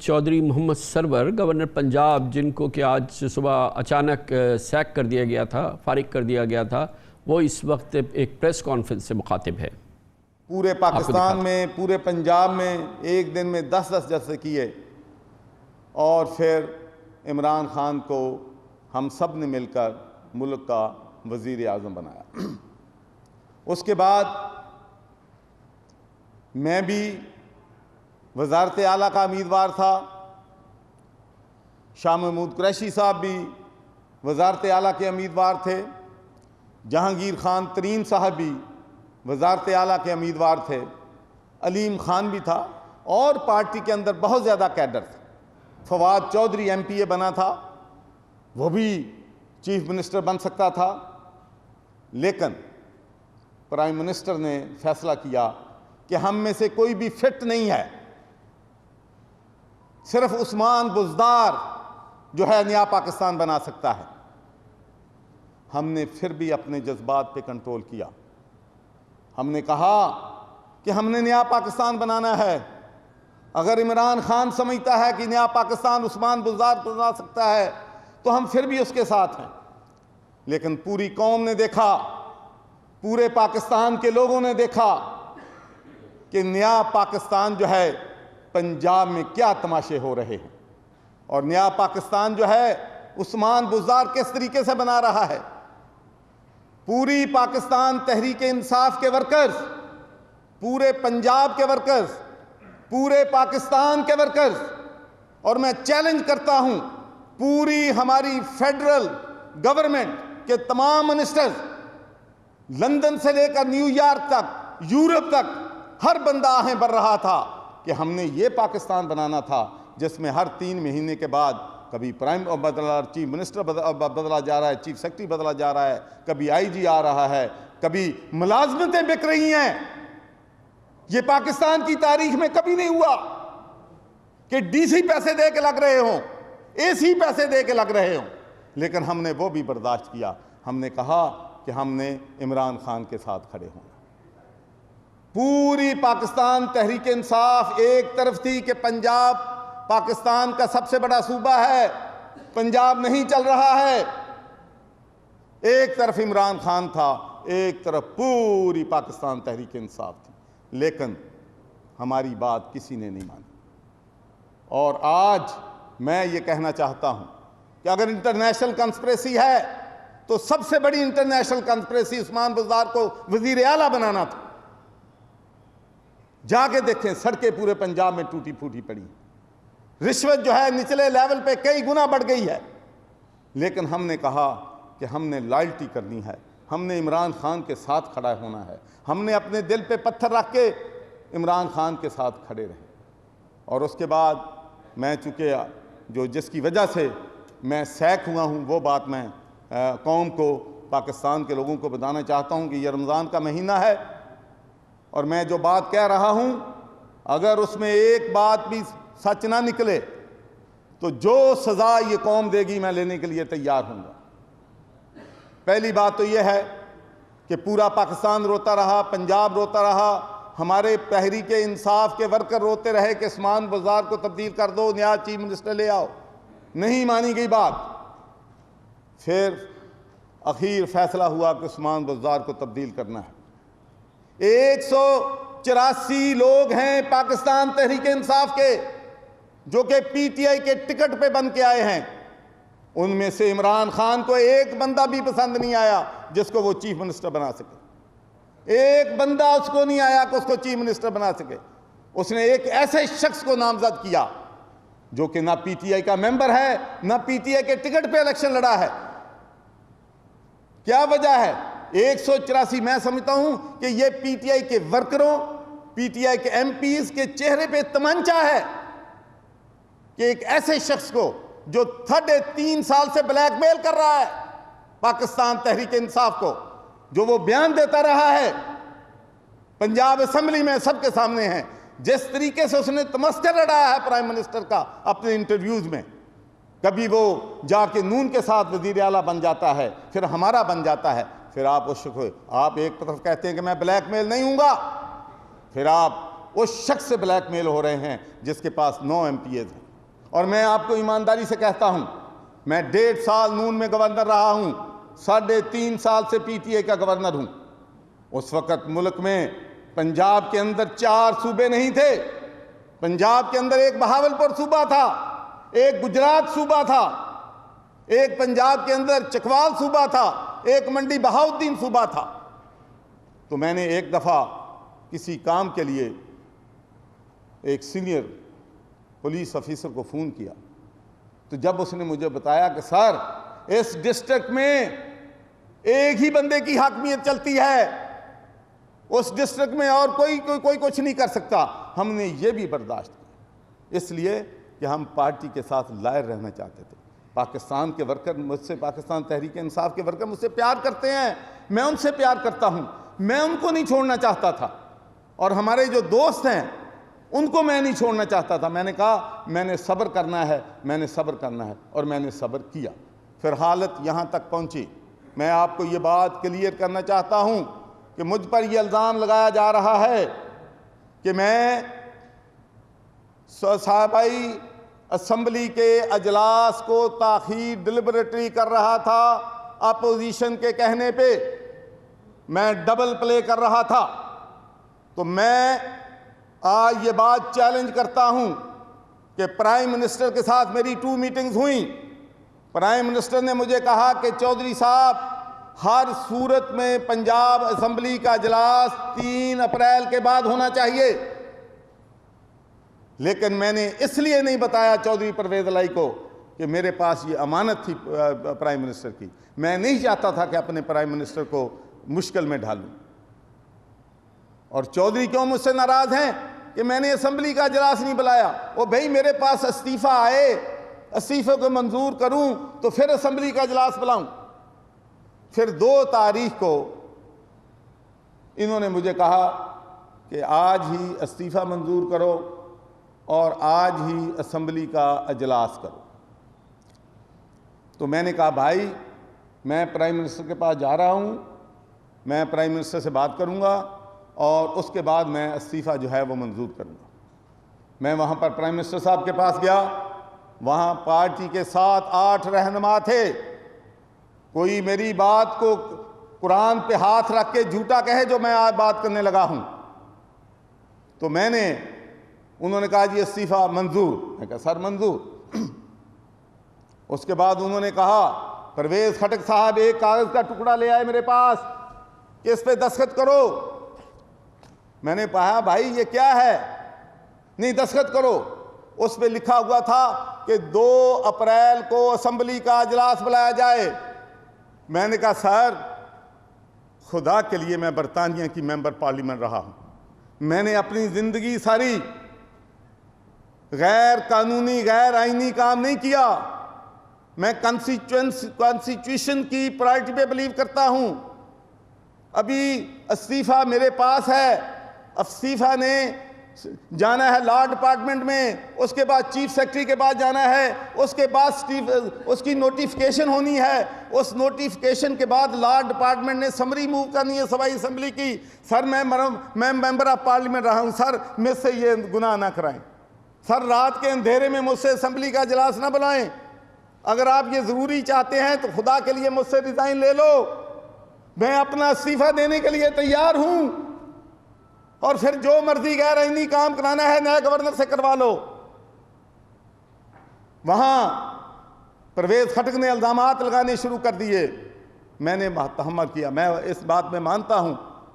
Chaudhary Mohammad server governor Punjab, जिनको कि आज सुबह अचानक सैक कर दिया गया था, फारिग कर दिया गया था, वो इस वक्त एक प्रेस कॉन्फ्रेंस से मुखातिब है। पूरे पाकिस्तान में, पूरे पंजाब में एक दिन में 10-10 जलसे किए और फिर इमरान खान को हम सब ने मिलकर मुल्क का वज़ीर आज़म बनाया। उसके बाद मैं भी वज़ारत आला का उम्मीदवार था, शाह महमूद कुरैशी साहब भी वज़ारत आला के उम्मीदवार थे, जहांगीर खान तरीन साहब भी वज़ारत आला के उम्मीदवार थे, अलीम खान भी था और पार्टी के अंदर बहुत ज़्यादा कैडर था। फवाद चौधरी MPA बना था, वो भी चीफ मिनिस्टर बन सकता था, लेकिन प्राइम मिनिस्टर ने फैसला किया कि हम में से कोई भी फिट नहीं है, सिर्फ उस्मान बुज़दार जो है नया पाकिस्तान बना सकता है। हमने फिर भी अपने जज्बात पे कंट्रोल किया। हमने कहा कि हमने नया पाकिस्तान बनाना है। अगर इमरान खान समझता है कि नया पाकिस्तान उस्मान बुज़दार बना सकता है तो हम फिर भी उसके साथ हैं। लेकिन पूरी कौम ने देखा, पूरे पाकिस्तान के लोगों ने देखा कि नया पाकिस्तान जो है पंजाब में क्या तमाशे हो रहे हैं, और नया पाकिस्तान जो है उस्मान बुज़दार किस तरीके से बना रहा है। पूरी पाकिस्तान तहरीक इंसाफ के वर्कर्स, पूरे पंजाब के वर्कर्स, पूरे पाकिस्तान के वर्कर्स, और मैं चैलेंज करता हूं पूरी हमारी फेडरल गवर्नमेंट के तमाम मिनिस्टर्स, लंदन से लेकर न्यूयॉर्क तक, यूरोप तक, हर बंदा आहें भर रहा था कि हमने ये पाकिस्तान बनाना था जिसमें हर 3 महीने के बाद कभी प्राइम बदला, चीफ मिनिस्टर बदला जा रहा है, चीफ सेक्रेटरी बदला जा रहा है, कभी IG आ रहा है, कभी मुलाजमतें बिक रही हैं। ये पाकिस्तान की तारीख में कभी नहीं हुआ कि DC पैसे दे के लग रहे हों, AC पैसे दे के लग रहे हों। लेकिन हमने वो भी बर्दाश्त किया। हमने कहा कि हमने इमरान खान के साथ खड़े हों। पूरी पाकिस्तान तहरीक इंसाफ एक तरफ थी कि पंजाब पाकिस्तान का सबसे बड़ा सूबा है, पंजाब नहीं चल रहा है। एक तरफ इमरान खान था, एक तरफ पूरी पाकिस्तान तहरीक इंसाफ थी। लेकिन हमारी बात किसी ने नहीं मानी। और आज मैं ये कहना चाहता हूं कि अगर इंटरनेशनल कंस्पिरेसी है तो सबसे बड़ी इंटरनेशनल कंस्पिरेसी उस्मान बुज़दार को वज़ीर आला बनाना था। जाके देखें, सड़कें पूरे पंजाब में टूटी फूटी पड़ी, रिश्वत जो है निचले लेवल पे कई गुना बढ़ गई है। लेकिन हमने कहा कि हमने लॉयल्टी करनी है, हमने इमरान खान के साथ खड़ा होना है। हमने अपने दिल पे पत्थर रख के इमरान खान के साथ खड़े रहे। और उसके बाद मैं चूँकि जो जिसकी वजह से मैं सैक हुआ हूँ वो बात मैं कौम को, पाकिस्तान के लोगों को बताना चाहता हूँ कि ये रमज़ान का महीना है और मैं जो बात कह रहा हूँ अगर उसमें एक बात भी सच ना निकले तो जो सज़ा ये कौम देगी मैं लेने के लिए तैयार हूँगा। पहली बात तो ये है कि पूरा पाकिस्तान रोता रहा, पंजाब रोता रहा, हमारे तहरीक इंसाफ के वर्कर रोते रहे कि उस्मान बुज़दार को तब्दील कर दो, नया चीफ मिनिस्टर ले आओ। नहीं मानी गई बात। फिर आखिर फैसला हुआ कि उस्मान बुज़दार को तब्दील करना है। 184 लोग हैं पाकिस्तान तहरीक इंसाफ के जो कि PTI के टिकट पे बन के आए हैं। उनमें से इमरान खान को एक बंदा भी पसंद नहीं आया जिसको वो चीफ मिनिस्टर बना सके। एक बंदा उसको नहीं आया कि उसको चीफ मिनिस्टर बना सके। उसने एक ऐसे शख्स को नामजद किया जो कि ना PTI का मेंबर है, ना PTI के टिकट पे इलेक्शन लड़ा है। क्या वजह है? 184 मैं समझता हूं कि ये PTI के वर्करों, PTI के MPs के चेहरे पे तमंचा है कि एक ऐसे शख्स को जो 3.5 साल से ब्लैकमेल कर रहा है पाकिस्तान तहरीक इंसाफ को, जो वो बयान देता रहा है पंजाब असेंबली में सबके सामने है, जिस तरीके से उसने तमस्कर लड़ाया है प्राइम मिनिस्टर का अपने इंटरव्यूज में। कभी वो जाके नून के साथ वजीर आला बन जाता है, फिर हमारा बन जाता है, फिर आप आप एक तरफ कहते हैं कि मैं ब्लैकमेल नहीं हूँगा, फिर आप उस शख्स से ब्लैकमेल हो रहे हैं जिसके पास 9 MPs हैं। और मैं आपको ईमानदारी से कहता हूं, मैं 1.5 साल नून में गवर्नर रहा हूं, 3.5 साल से पीटीए का गवर्नर हूं। उस वक्त मुल्क में पंजाब के अंदर 4 सूबे नहीं थे। पंजाब के अंदर एक बहावलपुर सूबा था, एक गुजरात सूबा था, एक पंजाब के अंदर चकवाल सूबा था, एक मंडी बहाउद्दीन सूबा था। तो मैंने एक दफ़ा किसी काम के लिए एक सीनियर पुलिस ऑफिसर को फ़ोन किया, तो जब उसने मुझे बताया कि सर इस डिस्ट्रिक्ट में एक ही बंदे की हाकमियत चलती है, उस डिस्ट्रिक्ट में और कोई कुछ नहीं कर सकता, हमने ये भी बर्दाश्त किया, इसलिए कि हम पार्टी के साथ लायर रहना चाहते थे। पाकिस्तान के वर्कर मुझसे, पाकिस्तान तहरीक इंसाफ के वर्कर मुझसे प्यार करते हैं, मैं उनसे प्यार करता हूं, मैं उनको नहीं छोड़ना चाहता था, और हमारे जो दोस्त हैं उनको मैं नहीं छोड़ना चाहता था। मैंने कहा मैंने सब्र करना है, मैंने सब्र करना है, और मैंने सब्र किया। फिर हालत यहाँ तक पहुँची। मैं आपको ये बात क्लियर करना चाहता हूँ कि मुझ पर यह इल्ज़ाम लगाया जा रहा है कि मैं साहबाई असम्बली के अजलास को ताख़ीर डिलिबरेटली कर रहा था, अपोजिशन के कहने पे मैं डबल प्ले कर रहा था। तो मैं आज ये बात चैलेंज करता हूं कि प्राइम मिनिस्टर के साथ मेरी 2 मीटिंग्स हुई। प्राइम मिनिस्टर ने मुझे कहा कि चौधरी साहब हर सूरत में पंजाब असम्बली का इजलास 3 अप्रैल के बाद होना चाहिए, लेकिन मैंने इसलिए नहीं बताया चौधरी परवेज इलाही को कि मेरे पास ये अमानत थी प्राइम मिनिस्टर की। मैं नहीं चाहता था कि अपने प्राइम मिनिस्टर को मुश्किल में ढालूं। और चौधरी क्यों मुझसे नाराज हैं कि मैंने असम्बली का इजलास नहीं बुलाया? वो भाई मेरे पास इस्तीफा आए, इस्तीफे को मंजूर करूं तो फिर असम्बली का इजलास बुलाऊं। फिर 2 तारीख को इन्होंने मुझे कहा कि आज ही इस्तीफा मंजूर करो और आज ही असम्बली का इजलास करो। तो मैंने कहा भाई मैं प्राइम मिनिस्टर के पास जा रहा हूं, मैं प्राइम मिनिस्टर से बात करूंगा और उसके बाद मैं इस्तीफ़ा जो है वो मंजूर करूंगा। मैं वहाँ पर प्राइम मिनिस्टर साहब के पास गया, वहाँ पार्टी के 7-8 रहनुमा थे। कोई मेरी बात को कुरान पे हाथ रख के झूठा कहे जो मैं आज बात करने लगा हूँ। तो उन्होंने कहा जी इस्तीफ़ा मंजूर। मैं कहा सर मंजूर। उसके बाद उन्होंने कहा परवेज़ खटक साहब एक कागज़ का टुकड़ा ले आए मेरे पास कि इस पे दस्तखत करो। मैंने कहा भाई ये क्या है? नहीं दस्तखत करो। उस पे लिखा हुआ था कि 2 अप्रैल को असम्बली का इजलास बुलाया जाए। मैंने कहा सर खुदा के लिए मैं बरतानिया की मेंबर पार्लियामेंट रहा हूं, मैंने अपनी ज़िंदगी सारी गैर कानूनी गैर आईनी काम नहीं किया। मैं कॉन्स्टिट्यूशन की प्रायोरिटी पे बिलीव करता हूं। अभी इस्तीफ़ा मेरे पास है, इस्तीफ़ा ने जाना है लॉ डिपार्टमेंट में, उसके बाद चीफ सेक्रेटरी के पास जाना है, उसके बाद उसकी नोटिफिकेशन होनी है, उस नोटिफिकेशन के बाद लॉ डिपार्टमेंट ने समरी मूव करनी है सवाई असम्बली की। सर मैं मेंबर ऑफ पार्लियामेंट रहा हूं, सर मुझसे ये गुनाह ना कराएं, सर रात के अंधेरे में मुझसे असम्बली का इजलास ना बुलाएं। अगर आप ये ज़रूरी चाहते हैं तो खुदा के लिए मुझसे रिज़ाइन ले लो, मैं अपना इस्तीफ़ा देने के लिए तैयार हूं, और फिर जो मर्जी गैर आईनी काम कराना है नए गवर्नर से करवा लो। वहां परवेज़ खटक ने इल्ज़ामात लगाने शुरू कर दिए। मैंने तहम्मुल किया। मैं इस बात में मानता हूं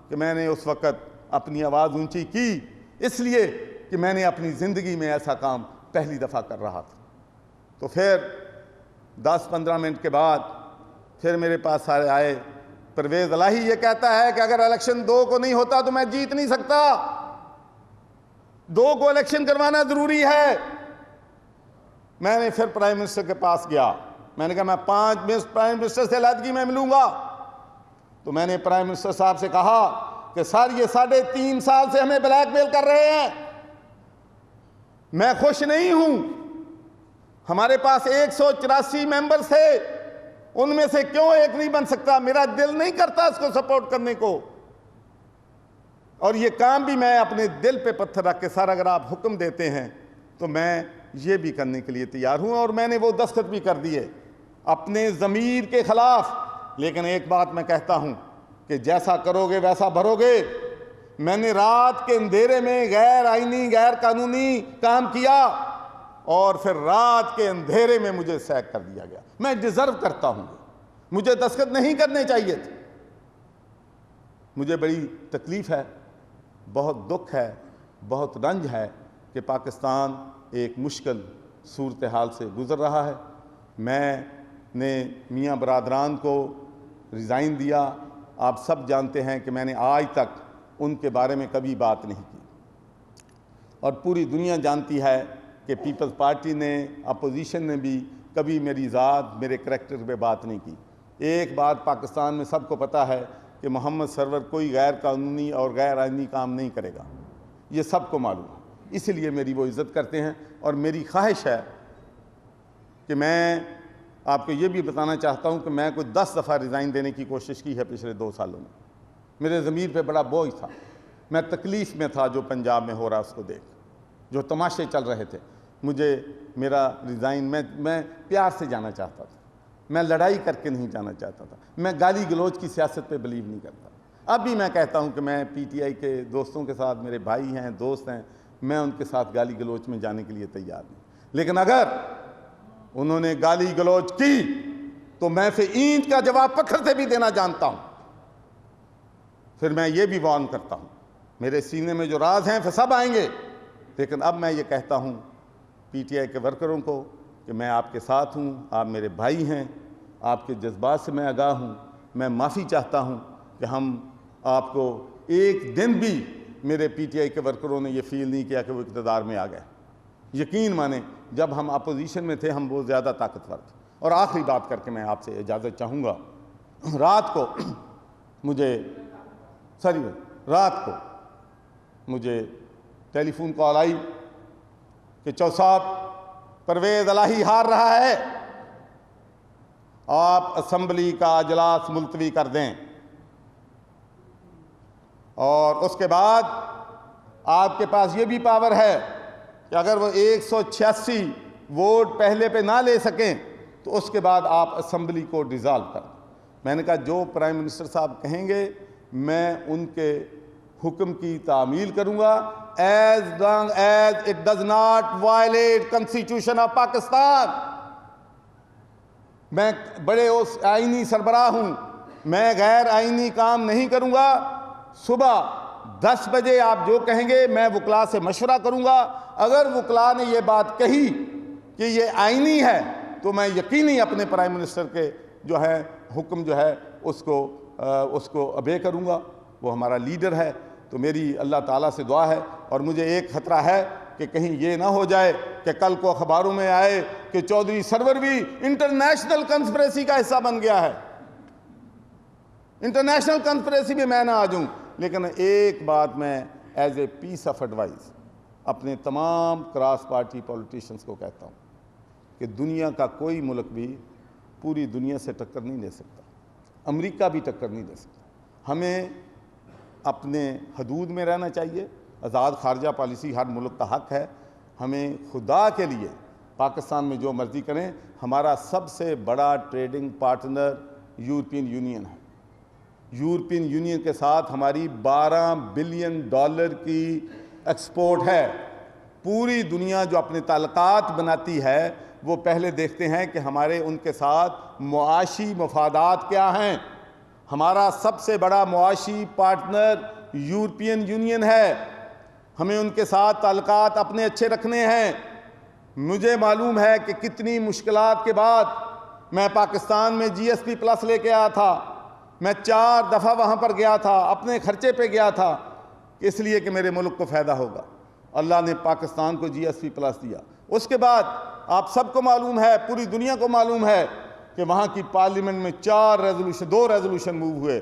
कि मैंने उस वक़्त अपनी आवाज़ ऊंची की इसलिए कि मैंने अपनी ज़िंदगी में ऐसा काम पहली दफ़ा कर रहा था। तो फिर 10-15 मिनट के बाद फिर मेरे पास सारे आए। परवेज़ इलाही ये कहता है कि अगर इलेक्शन 2 को नहीं होता तो मैं जीत नहीं सकता, 2 को इलेक्शन करवाना ज़रूरी है। मैंने फिर प्राइम मिनिस्टर के पास गया। मैंने कहा मैं 5 प्राइम मिनिस्टर से अलहदगी में मिलूंगा। तो मैंने प्राइम मिनिस्टर साहब से कहा कि सर ये 3.5 साल से हमें ब्लैकमेल कर रहे हैं, मैं खुश नहीं हूं। हमारे पास 184 मेंबर्स थे, उनमें से क्यों एक नहीं बन सकता? मेरा दिल नहीं करता इसको सपोर्ट करने को, और ये काम भी मैं अपने दिल पे पत्थर रख के, सर अगर आप हुक्म देते हैं तो मैं ये भी करने के लिए तैयार हूँ और मैंने वो दस्तखत भी कर दिए अपने ज़मीर के ख़िलाफ़। लेकिन एक बात मैं कहता हूँ कि जैसा करोगे वैसा भरोगे। मैंने रात के अंधेरे में गैर आईनी गैर कानूनी काम किया और फिर रात के अंधेरे में मुझे सैक कर दिया गया। मैं डिज़र्व करता हूँ, मुझे दस्तखत नहीं करने चाहिए थे। मुझे बड़ी तकलीफ़ है, बहुत दुख है, बहुत रंज है कि पाकिस्तान एक मुश्किल सूरत हाल से गुज़र रहा है। मैंने मियाँ बरादरान को रिज़ाइन दिया। आप सब जानते हैं कि मैंने आज तक उनके बारे में कभी बात नहीं की और पूरी दुनिया जानती है कि पीपल्स पार्टी ने, अपोजिशन ने भी कभी मेरी ज़ात, मेरे करैक्टर पे बात नहीं की। एक बात पाकिस्तान में सबको पता है कि मोहम्मद सरवर कोई गैर कानूनी और गैर आईनी काम नहीं करेगा, ये सबको मालूम है। इसलिए मेरी वो इज़्ज़त करते हैं और मेरी ख्वाहिश है कि मैं आपको ये भी बताना चाहता हूँ कि मैं कोई 10 दफ़ा रिज़ाइन देने की कोशिश की है पिछले 2 सालों में। मेरे ज़मीर पे बड़ा बोझ था, मैं तकलीफ़ में था जो पंजाब में हो रहा उसको देख, जो तमाशे चल रहे थे। मुझे मेरा रिज़ाइन मैं प्यार से जाना चाहता था, मैं लड़ाई करके नहीं जाना चाहता था, मैं गाली गलौज की सियासत पे बिलीव नहीं करता। अब भी मैं कहता हूँ कि मैं पीटीआई के दोस्तों के साथ, मेरे भाई हैं, दोस्त हैं, मैं उनके साथ गाली गलौज में जाने के लिए तैयार नहीं। लेकिन अगर उन्होंने गाली गलौज की तो मैं फिर ईंट का जवाब पत्थर से भी देना जानता हूँ। फिर मैं ये भी वार्न करता हूँ, मेरे सीने में जो राज हैं फिर सब आएंगे। लेकिन अब मैं ये कहता हूँ पीटीआई के वर्करों को कि मैं आपके साथ हूँ, आप मेरे भाई हैं, आपके जज्बात से मैं आगाह हूँ। मैं माफ़ी चाहता हूँ कि हम आपको एक दिन भी मेरे पीटीआई के वर्करों ने ये फील नहीं किया कि वो इक़्तिदार में आ गए। यकीन माने जब हम अपोजिशन में थे हम बहुत ज़्यादा ताकतवर थे। और आखिरी बात करके मैं आपसे इजाज़त चाहूँगा। रात को मुझे टेलीफोन कॉल आई कि चौ साहब परवेज़ इलाही हार रहा है, आप असम्बली का इजलास मुलतवी कर दें। और उसके बाद आपके पास ये भी पावर है कि अगर वो 186 वोट पहले पे ना ले सकें तो उसके बाद आप असम्बली को डिज़ाल्व कर दें। मैंने कहा जो प्राइम मिनिस्टर साहब कहेंगे मैं उनके हुक्म की तामील करूँगा, as long as it does not violate constitution of Pakistan. मैं बड़े उस आईनी सरबराह हूँ, मैं गैर आईनी काम नहीं करूँगा। सुबह 10 बजे आप जो कहेंगे मैं वकला से मशवरा करूँगा। अगर वकला ने ये बात कही कि ये आईनी है तो मैं यकीनी अपने प्राइम मिनिस्टर के जो है हुक्म जो है उसको अबे करूँगा। वो हमारा लीडर है। तो मेरी अल्लाह ताला से दुआ है। और मुझे एक ख़तरा है कि कहीं ये ना हो जाए कि कल को अखबारों में आए कि चौधरी सरवर भी इंटरनेशनल कंस्पिरेसी का हिस्सा बन गया है। इंटरनेशनल कंस्पिरेसी में मैं ना आ जाऊँ। लेकिन एक बात मैं as a piece of advice अपने तमाम क्रॉस पार्टी पॉलिटिशियंस को कहता हूँ कि दुनिया का कोई मुल्क भी पूरी दुनिया से टक्कर नहीं दे सकता, अमेरिका भी टक्कर नहीं दे सकता। हमें अपने हदूद में रहना चाहिए। आज़ाद खारजा पॉलिसी हर मुल्क का हक़ है। हमें खुदा के लिए पाकिस्तान में जो मर्ज़ी करें। हमारा सबसे बड़ा ट्रेडिंग पार्टनर यूरोपियन यूनियन है। यूरोपियन यूनियन के साथ हमारी $12 बिलियन की एक्सपोर्ट है। पूरी दुनिया जो अपने ताल्लुकात बनाती है वो पहले देखते हैं कि हमारे उनके साथ मुआशी मफादात क्या हैं। हमारा सबसे बड़ा मुआशी पार्टनर यूरोपियन यूनियन है। हमें उनके साथ ताल्लुकात अपने अच्छे रखने हैं। मुझे मालूम है कि कितनी मुश्किलात के बाद मैं पाकिस्तान में GSP प्लस लेके आया था। मैं 4 दफ़ा वहाँ पर गया था, अपने खर्चे पे गया था, इसलिए कि मेरे मुल्क को फ़ायदा होगा। अल्लाह ने पाकिस्तान को GSP प्लस दिया। उसके बाद आप सबको मालूम है, पूरी दुनिया को मालूम है कि वहाँ की पार्लियामेंट में 2 रेजोल्यूशन मूव हुए।